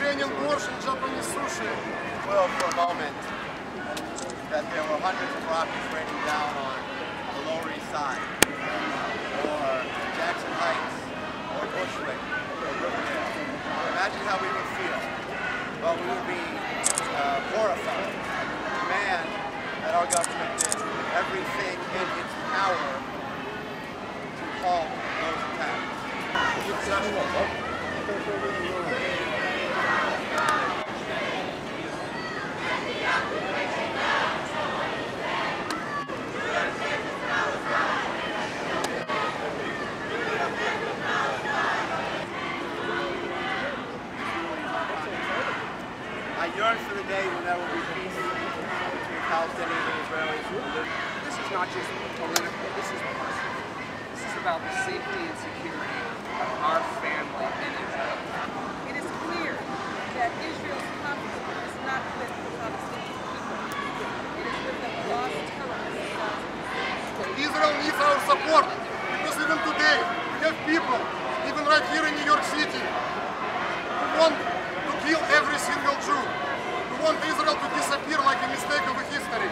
training borscht and Japanese sushi. Well, for a moment, that there were hundreds of rockets raining down on the Lower East Side, or Jackson Heights, or Bushwick, or Riverdale. Imagine how we would feel. Well, we would be horrified. Demand that our government did everything in its power to halt those attacks. I yearn for the day when there will be peace between Palestinians and Israelis. This is not just political, this is personal. This is about the safety and security of our family in Israel. It is clear that Israel's conflict is not with the Palestinian people. It is with the lost terrorists. Israel needs our support because even today we have people, even right here in New York City, who want to kill every single Jew. We want Israel to disappear like a mistake of history.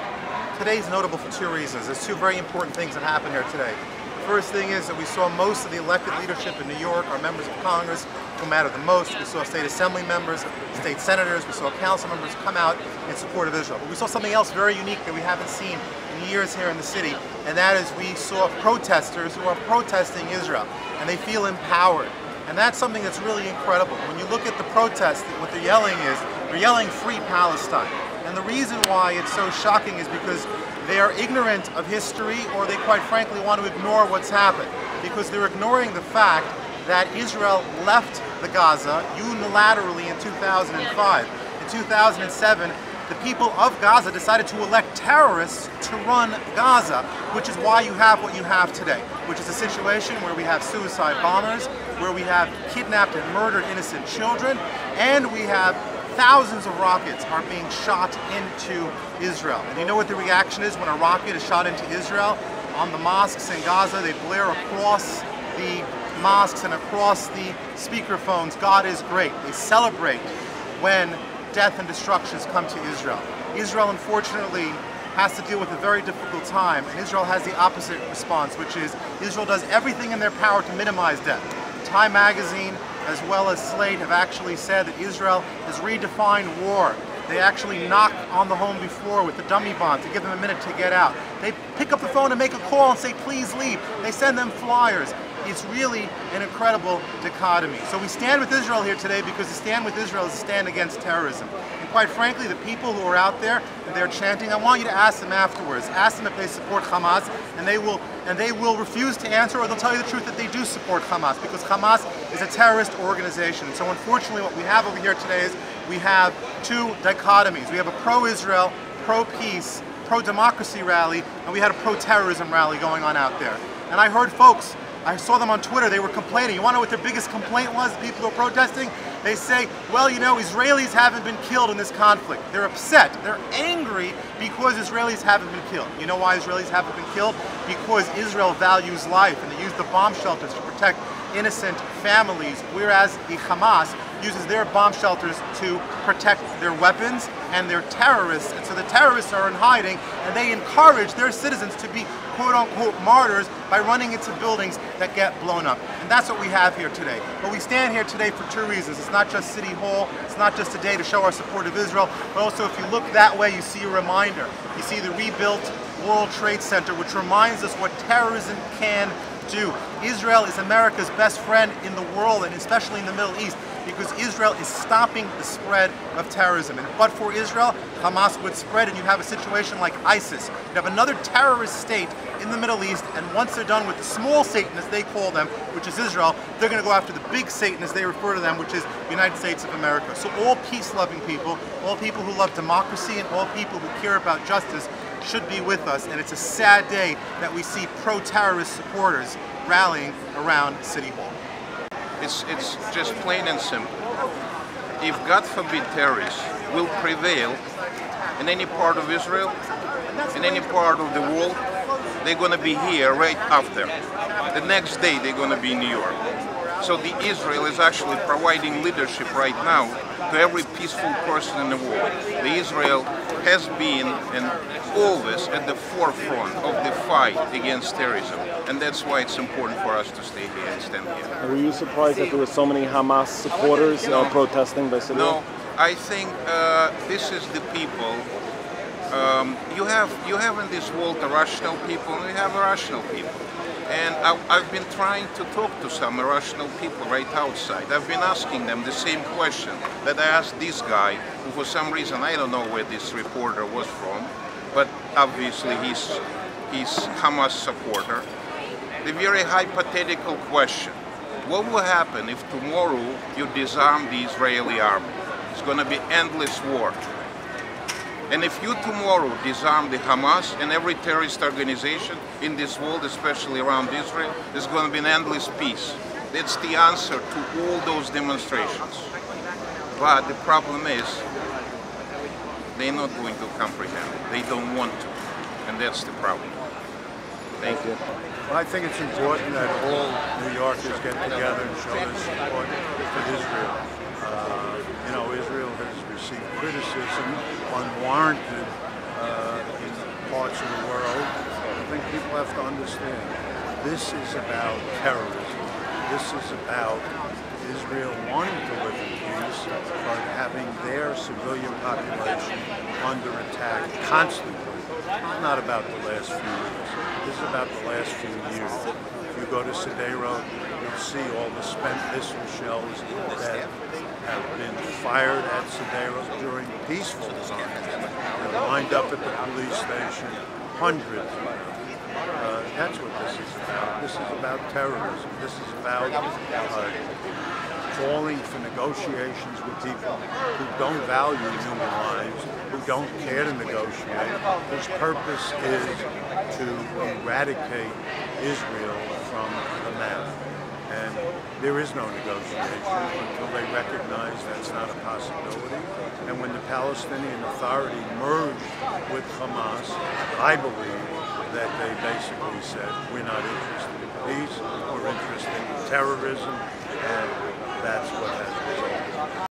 Today's notable for two reasons. There's two very important things that happened here today. The first thing is that we saw most of the elected leadership in New York, our members of Congress, who matter the most. We saw state assembly members, state senators, we saw council members come out in support of Israel. But we saw something else very unique that we haven't seen in years here in the city, and that is we saw protesters who are protesting Israel, and they feel empowered. And that's something that's really incredible. When you look at the protest, what they're yelling is, they're yelling "Free Palestine." And the reason why it's so shocking is because they are ignorant of history, or they quite frankly want to ignore what's happened. Because they're ignoring the fact that Israel left the Gaza unilaterally in 2005. In 2007, the people of Gaza decided to elect terrorists to run Gaza, which is why you have what you have today, which is a situation where we have suicide bombers, where we have kidnapped and murdered innocent children, and we have thousands of rockets are being shot into Israel. And you know what the reaction is when a rocket is shot into Israel? On the mosques in Gaza, they blare across the mosques and across the speakerphones, "God is great." They celebrate when death and destructions come to Israel. Israel, unfortunately, has to deal with a very difficult time, and Israel has the opposite response, which is Israel does everything in their power to minimize death. Time magazine, as well as Slate, have actually said that Israel has redefined war. They actually knock on the home before with the dummy bomb to give them a minute to get out. They pick up the phone and make a call and say, "Please leave." They send them flyers. It's really an incredible dichotomy. So we stand with Israel here today because to stand with Israel is to stand against terrorism. And quite frankly, the people who are out there and they're chanting, I want you to ask them afterwards. Ask them if they support Hamas, and they will refuse to answer, or they'll tell you the truth that they do support Hamas, because Hamas is a terrorist organization. And so unfortunately what we have over here today is we have two dichotomies. We have a pro-Israel, pro-peace, pro-democracy rally, and we had a pro-terrorism rally going on out there. And I heard folks, I saw them on Twitter, they were complaining. You want to know what their biggest complaint was, the people who are protesting? They say, well, you know, Israelis haven't been killed in this conflict. They're upset, they're angry because Israelis haven't been killed. You know why Israelis haven't been killed? Because Israel values life, and they use the bomb shelters to protect innocent families, whereas the Hamas uses their bomb shelters to protect their weapons and their terrorists. And so the terrorists are in hiding, and they encourage their citizens to be quote-unquote martyrs by running into buildings that get blown up. And that's what we have here today. But we stand here today for two reasons. It's not just City Hall, it's not just a day to show our support of Israel, but also if you look that way, you see a reminder. You see the rebuilt World Trade Center, which reminds us what terrorism can do. Israel is America's best friend in the world, and especially in the Middle East, because Israel is stopping the spread of terrorism. And but for Israel, Hamas would spread, and you have a situation like ISIS. You have another terrorist state in the Middle East, and once they're done with the small Satan, as they call them, which is Israel, they're going to go after the big Satan, as they refer to them, which is the United States of America. So all peace-loving people, all people who love democracy, and all people who care about justice should be with us. And it's a sad day that we see pro-terrorist supporters rallying around City Hall. It's just plain and simple. If, God forbid, terrorists will prevail in any part of Israel, in any part of the world, they're going to be here right after. The next day they're going to be in New York. So Israel is actually providing leadership right now to every peaceful person in the world. Israel has been and always at the forefront of the fight against terrorism, and that's why it's important for us to stay here and stand here. Were you surprised that there were so many Hamas supporters protesting basically? No, I think this is the people. You have in this world irrational people, and you have irrational people. And I've been trying to talk to some irrational people right outside. I've been asking them the same question that I asked this guy, who for some reason, I don't know where this reporter was from, but obviously he's Hamas supporter. The very hypothetical question: what will happen if tomorrow you disarm the Israeli army? It's going to be endless war. And if you tomorrow disarm the Hamas and every terrorist organization in this world, especially around Israel, there's going to be an endless peace. That's the answer to all those demonstrations. But the problem is, they're not going to comprehend it. They don't want to. And that's the problem. Thank you. Well, I think it's important that all New Yorkers get together and show their support for Israel. Israel has received criticism, unwarranted, in parts of the world. I think people have to understand this is about terrorism. This is about Israel wanting to live in peace, but having their civilian population under attack constantly. It's not about the last few years. This is about the last few years. If you go to Sderot, you'll see all the spent missile shells that have been fired at Sderot during peaceful times. They're lined up at the police station, hundreds of them. That's what this is about. This is about terrorism. This is about calling for negotiations with people who don't value human lives, who don't care to negotiate, whose purpose is to eradicate Israel from the map. And there is no negotiation until they recognize that's not a possibility. And when the Palestinian Authority merged with Hamas, I believe that they basically said, we're not interested in peace, we're interested in terrorism, and that's what has resulted.